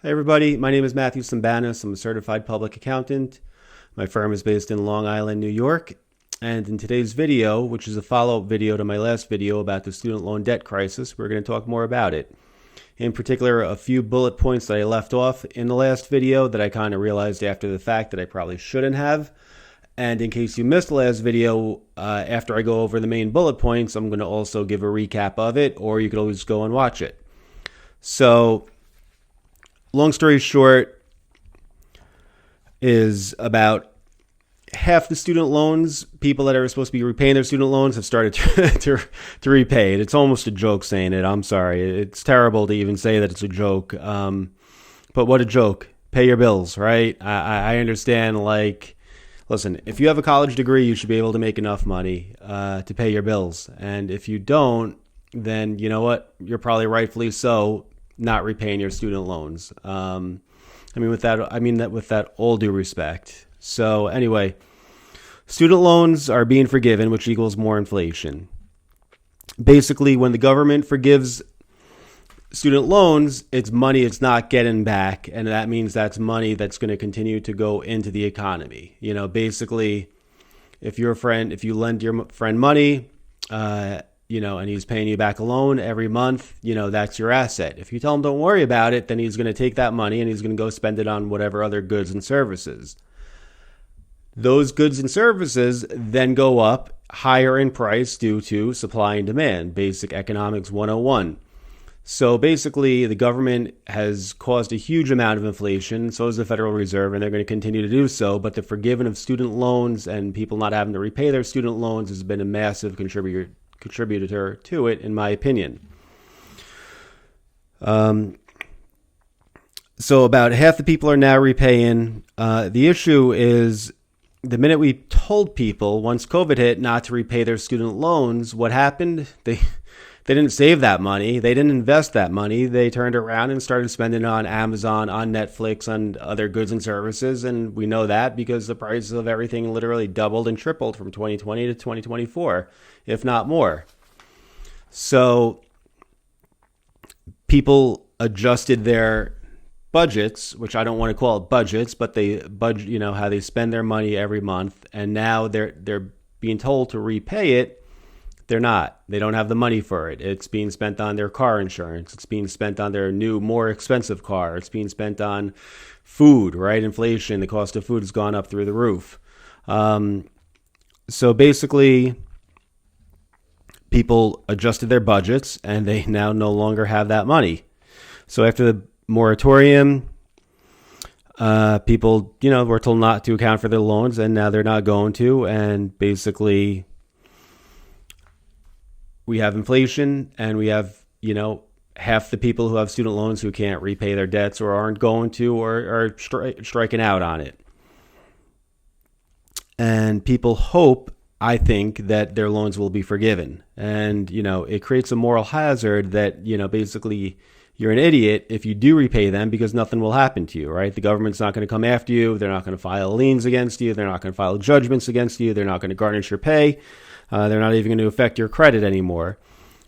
Hey everybody, my name is Matthew Sambanis. I'm a certified public accountant. My firm is based in Long Island, New York. And in today's video, which is a follow-up video to my last video about the student loan debt crisis, we're going to talk more about it. In particular, a few bullet points that I left off in the last video that I kind of realized after the fact that I probably shouldn't have. And in case you missed the last video, after I go over the main bullet points, I'm going to also give a recap of it, or you could always go and watch it. So, long story short, is about half the student loans, people that are supposed to be repaying their student loans have started to repay it. It's almost a joke saying it. I'm sorry. It's terrible to even say that it's a joke. But what a joke. Pay your bills, right? I understand, listen, if you have a college degree, you should be able to make enough money to pay your bills. And if you don't, then you know what? You're probably rightfully so not repaying your student loans. I mean that with that all due respect. So anyway, student loans are being forgiven, which equals more inflation. Basically, when the government forgives student loans, it's money it's not getting back, and that means that's money that's going to continue to go into the economy. You know, basically, if you lend your friend money, and he's paying you back a loan every month, that's your asset. If you tell him don't worry about it, then he's going to take that money and he's going to go spend it on whatever other goods and services. Those goods and services then go up higher in price due to supply and demand, basic economics 101. So basically, the government has caused a huge amount of inflation, so has the Federal Reserve, and they're going to continue to do so. But the forgiving of student loans and people not having to repay their student loans has been a massive contributor to it, in my opinion. So about half the people are now repaying. The issue is the minute we told people once COVID hit not to repay their student loans, what happened? They didn't save that money. They didn't invest that money. They turned around and started spending it on Amazon, on Netflix, on other goods and services. And we know that because the prices of everything literally doubled and tripled from 2020 to 2024, if not more. So people adjusted their budgets, which I don't want to call it budgets, but they budget, how they spend their money every month. And now they're being told to repay it. They're not. They don't have the money for it. It's being spent on their car insurance. It's being spent on their new, more expensive car. It's being spent on food, right? Inflation, the cost of food has gone up through the roof. So basically, people adjusted their budgets and they now no longer have that money. So after the moratorium, people, were told not to account for their loans, and now they're not going to. And basically, we have inflation, and we have, half the people who have student loans who can't repay their debts or aren't going to or are striking out on it. And people hope, I think, that their loans will be forgiven. And, it creates a moral hazard that, basically you're an idiot if you do repay them because nothing will happen to you, right? The government's not going to come after you. They're not going to file liens against you. They're not going to file judgments against you. They're not going to garnish your pay. They're not even going to affect your credit anymore.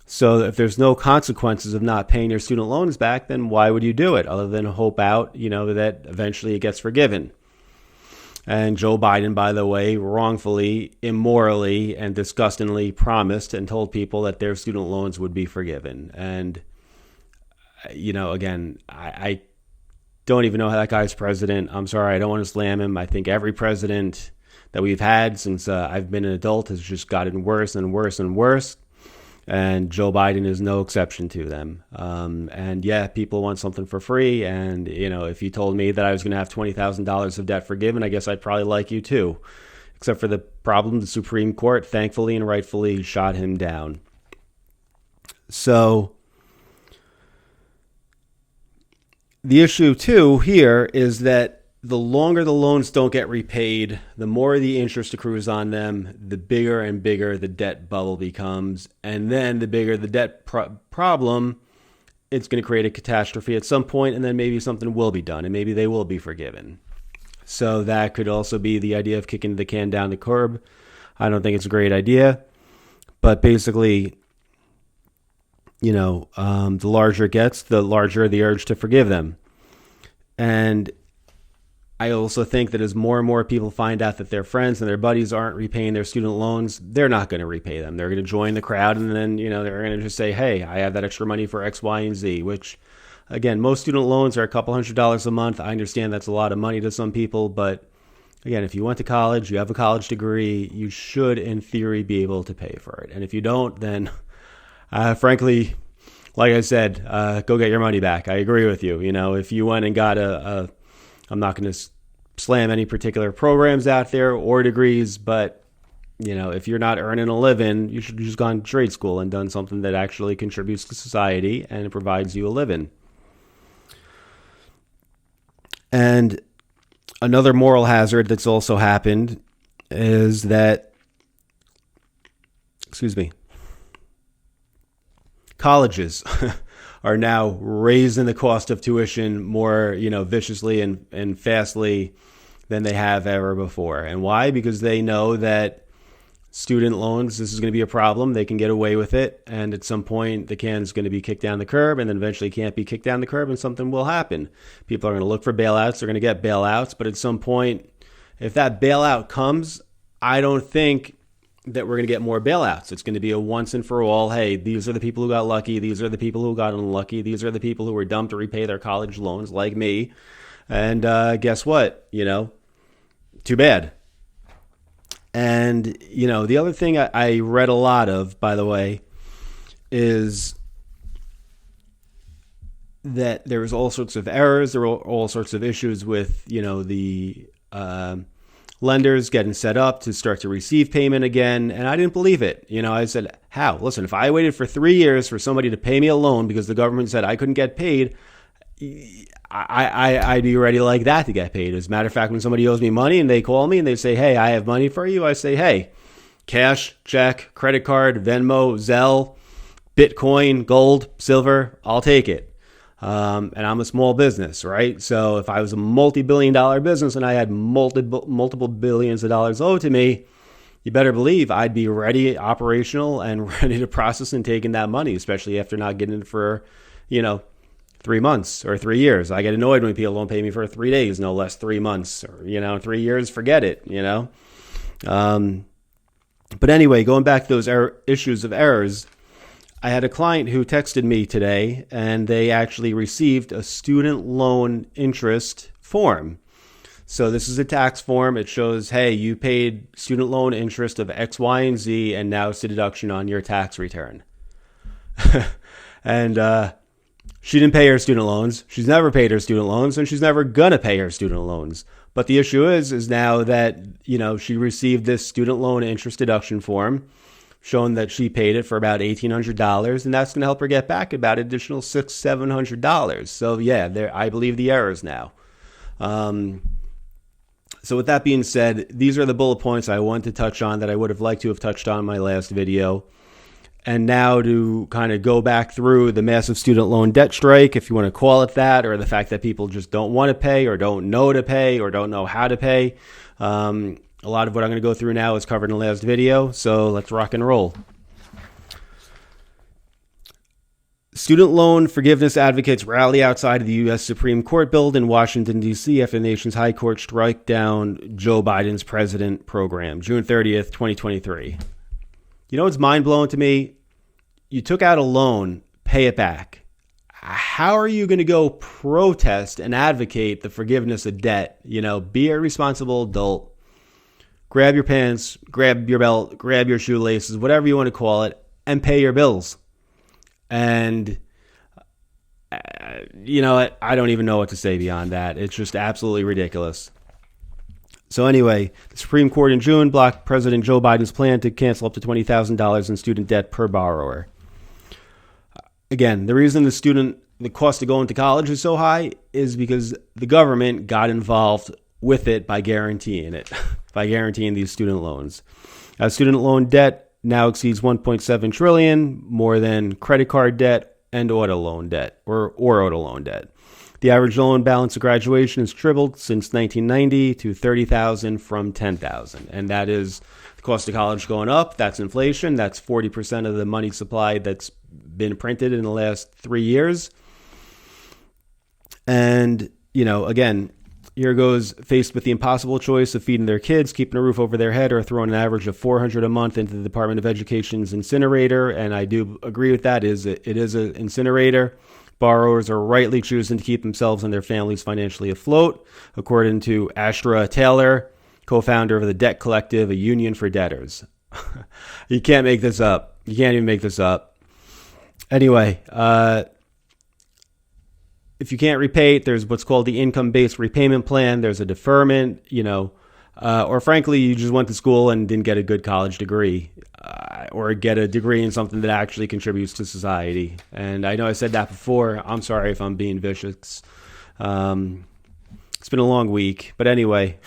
So if there's no consequences of not paying your student loans back, then why would you do it other than hope out, that eventually it gets forgiven? And Joe Biden, by the way, wrongfully, immorally, and disgustingly promised and told people that their student loans would be forgiven. And, again, I don't even know how that guy's president. I'm sorry, I don't want to slam him. I think every president that we've had since I've been an adult has just gotten worse and worse and worse. And Joe Biden is no exception to them. And yeah, people want something for free. And, if you told me that I was going to have $20,000 of debt forgiven, I guess I'd probably like you too. Except for the problem, the Supreme Court thankfully and rightfully shot him down. So the issue too here is that the longer the loans don't get repaid, the more the interest accrues on them, the bigger and bigger the debt bubble becomes. And then the bigger the debt problem, it's going to create a catastrophe at some point, and then maybe something will be done, and maybe they will be forgiven. So that could also be the idea of kicking the can down the curb. I don't think it's a great idea. But basically, the larger it gets, the larger the urge to forgive them. And I also think that as more and more people find out that their friends and their buddies aren't repaying their student loans, they're not going to repay them. They're going to join the crowd, and then, they're going to just say, hey, I have that extra money for X, Y, and Z, which, again, most student loans are a couple $100s a month. I understand that's a lot of money to some people, but again, if you went to college, you have a college degree, you should, in theory, be able to pay for it. And if you don't, then frankly, like I said, go get your money back. I agree with you. If you went and got I'm not going to slam any particular programs out there or degrees, but if you're not earning a living, you should have just gone to trade school and done something that actually contributes to society and provides you a living. And another moral hazard that's also happened is that, colleges are now raising the cost of tuition more, viciously and fastly than they have ever before. And why? Because they know that student loans, this is going to be a problem. They can get away with it. And at some point, the can's going to be kicked down the curb, and then eventually can't be kicked down the curb, and something will happen. People are going to look for bailouts. They're going to get bailouts. But at some point, if that bailout comes, I don't think that we're going to get more bailouts. It's going to be a once and for all. Hey, these are the people who got lucky. These are the people who got unlucky. These are the people who were dumb to repay their college loans, like me. And guess what? Too bad. And, the other thing I read a lot of, by the way, is that there was all sorts of errors. There were all sorts of issues with, the lenders getting set up to start to receive payment again. And I didn't believe it. I said, how? Listen, if I waited for 3 years for somebody to pay me a loan because the government said I couldn't get paid, I'd be ready like that to get paid. As a matter of fact, when somebody owes me money and they call me and they say, hey, I have money for you, I say, hey, cash, check, credit card, Venmo, Zelle, Bitcoin, gold, silver, I'll take it. And I'm a small business, right? So if I was a multi-billion-dollar business and I had multiple billions of dollars owed to me, you better believe I'd be ready, operational, and ready to process and taking that money, especially after not getting it for, 3 months or 3 years. I get annoyed when people don't pay me for 3 days, no less 3 months, or, 3 years, forget it, But anyway, going back to those issues of errors, I had a client who texted me today, and they actually received a student loan interest form. So this is a tax form. It shows, hey, you paid student loan interest of X, Y, and Z, and now it's a deduction on your tax return. And she didn't pay her student loans. She's never paid her student loans, and she's never going to pay her student loans. But the issue is now that, she received this student loan interest deduction form, showing that she paid it for about $1,800, and that's going to help her get back about additional $600-700. So yeah, I believe the errors now. So with that being said, these are the bullet points I want to touch on that I would have liked to have touched on in my last video. And now to kind of go back through the massive student loan debt strike, if you want to call it that, or the fact that people just don't want to pay or don't know to pay or don't know how to pay. A lot of what I'm going to go through now is covered in the last video, so let's rock and roll. Student loan forgiveness advocates rally outside of the U.S. Supreme Court building in Washington, D.C. after the nation's high court strike down Joe Biden's president program, June 30th, 2023. What's mind-blowing to me? You took out a loan, pay it back. How are you going to go protest and advocate the forgiveness of debt? Be a responsible adult. Grab your pants, grab your belt, grab your shoelaces, whatever you want to call it, and pay your bills. And, I don't even know what to say beyond that. It's just absolutely ridiculous. So anyway, the Supreme Court in June blocked President Joe Biden's plan to cancel up to $20,000 in student debt per borrower. Again, the reason the cost of going to college is so high is because the government got involved with it by guaranteeing these student loans. Student loan debt now exceeds $1.7 trillion, more than credit card debt and auto loan debt or auto loan debt. The average loan balance at graduation has tripled since 1990 to $30,000 from $10,000. And that is the cost of college going up. That's inflation. That's 40% of the money supply that's been printed in the last 3 years. And, again, here goes faced with the impossible choice of feeding their kids, keeping a roof over their head, or throwing an average of $400 a month into the Department of Education's incinerator. And I do agree with that. It is an incinerator. Borrowers are rightly choosing to keep themselves and their families financially afloat, according to Astra Taylor, co-founder of the Debt Collective, a union for debtors. You can't make this up. You can't even make this up. Anyway, if you can't repay it, there's what's called the income-based repayment plan. There's a deferment, or frankly, you just went to school and didn't get a good college degree, or get a degree in something that actually contributes to society. And I know I said that before. I'm sorry if I'm being vicious. It's been a long week. But anyway,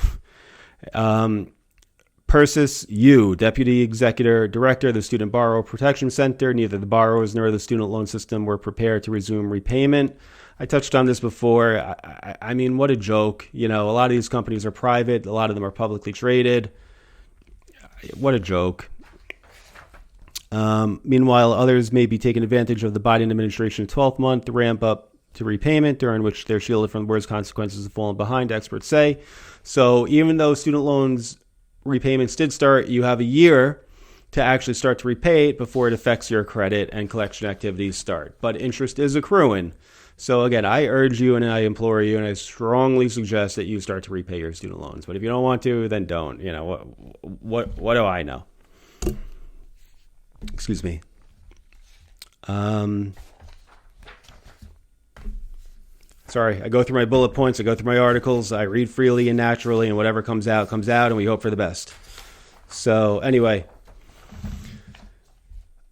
Persis Yu, Deputy Executive Director of the Student Borrower Protection Center. Neither the borrowers nor the student loan system were prepared to resume repayment. I touched on this before. I mean, what a joke. A lot of these companies are private. A lot of them are publicly traded. What a joke. Meanwhile, others may be taking advantage of the Biden administration's 12-month ramp up to repayment, during which they're shielded from the worst consequences of falling behind, experts say. So even though student loans repayments did start, you have a year to actually start to repay it before it affects your credit and collection activities start. But interest is accruing. So again, I urge you and I implore you and I strongly suggest that you start to repay your student loans. But if you don't want to, then don't. What do I know? Excuse me. Sorry, I go through my bullet points, I go through my articles, I read freely and naturally, and whatever comes out, and we hope for the best. So anyway,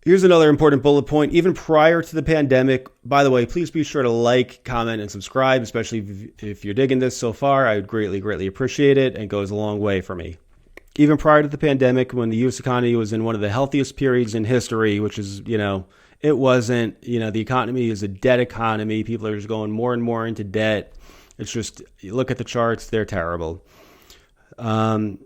here's another important bullet point. Even prior to the pandemic, by the way, please be sure to like, comment, and subscribe, especially if you're digging this so far. I would greatly, greatly appreciate it, and it goes a long way for me. Even prior to the pandemic, when the U.S. economy was in one of the healthiest periods in history, which is, it wasn't, the economy is a debt economy. People are just going more and more into debt. It's just, you look at the charts, they're terrible. But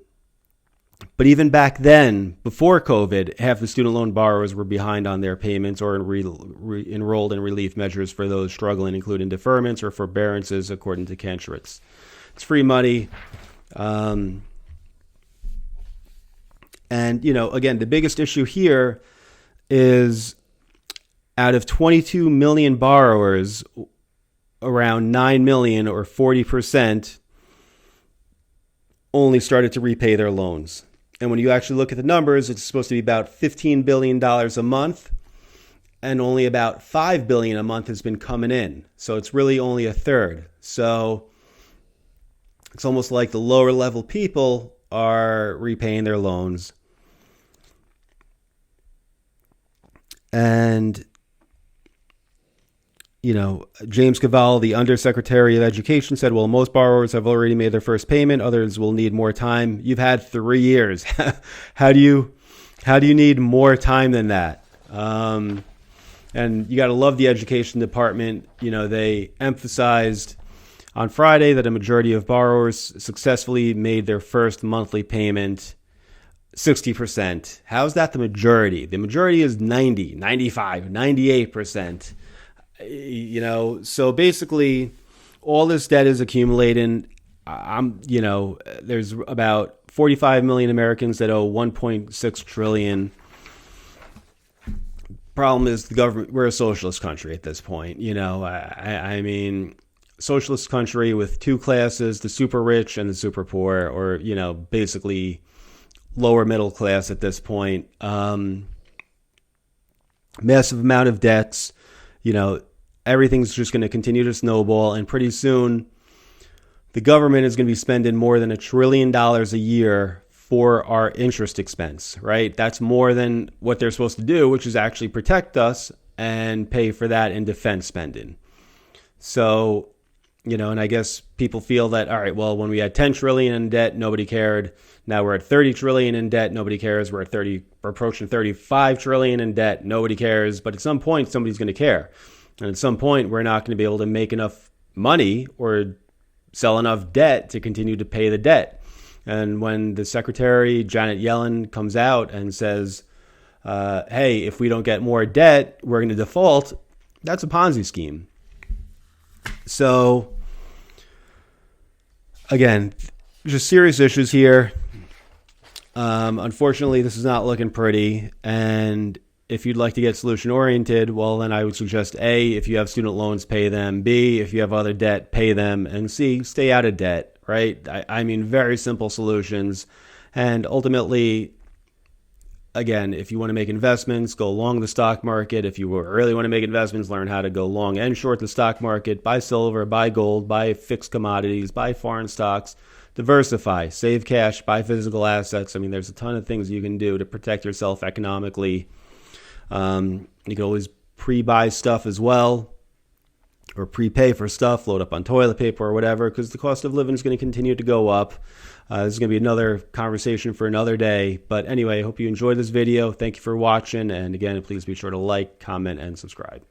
even back then, before COVID, half the student loan borrowers were behind on their payments or enrolled in relief measures for those struggling, including deferments or forbearances, according to Kantrowitz. It's free money. And, again, the biggest issue here is out of 22 million borrowers, around 9 million or 40% only started to repay their loans. And when you actually look at the numbers, it's supposed to be about $15 billion a month, and only about $5 billion a month has been coming in. So it's really only a third. So it's almost like the lower level people are repaying their loans. And James Cavall, the Undersecretary of Education, said, well, most borrowers have already made their first payment. Others will need more time. You've had 3 years. How do you need more time than that? And you got to love the education department. They emphasized on Friday that a majority of borrowers successfully made their first monthly payment, 60%. How's that the majority? The majority is 90, 95, 98%. So basically all this debt is accumulating. There's about 45 million Americans that owe 1.6 trillion. Problem is the government, we're a socialist country at this point. I mean, socialist country with two classes, the super rich and the super poor, or, basically lower middle class at this point. Massive amount of debts, everything's just going to continue to snowball. And pretty soon, the government is going to be spending more than $1 trillion a year for our interest expense, right? That's more than what they're supposed to do, which is actually protect us and pay for that in defense spending. So, and I guess people feel that, all right, well, when we had 10 trillion in debt, nobody cared. Now we're at 30 trillion in debt, nobody cares. We're approaching 35 trillion in debt, nobody cares. But at some point, somebody's going to care. And at some point, we're not going to be able to make enough money or sell enough debt to continue to pay the debt. And when the Secretary, Janet Yellen, comes out and says, hey, if we don't get more debt, we're going to default, that's a Ponzi scheme. So, again, just serious issues here. Unfortunately, this is not looking pretty. And if you'd like to get solution oriented, well, then I would suggest A, if you have student loans, pay them. B, if you have other debt, pay them. And C, stay out of debt, right? I mean, very simple solutions. And ultimately, again, if you want to make investments, go long the stock market. If you really want to make investments, learn how to go long and short the stock market, buy silver, buy gold, buy fixed commodities, buy foreign stocks, diversify, save cash, buy physical assets. I mean, there's a ton of things you can do to protect yourself economically. You can always pre-buy stuff as well, or prepay for stuff, load up on toilet paper or whatever, because the cost of living is going to continue to go up. This is going to be another conversation for another day. But anyway, I hope you enjoyed this video. Thank you for watching. And again, please be sure to like, comment, and subscribe.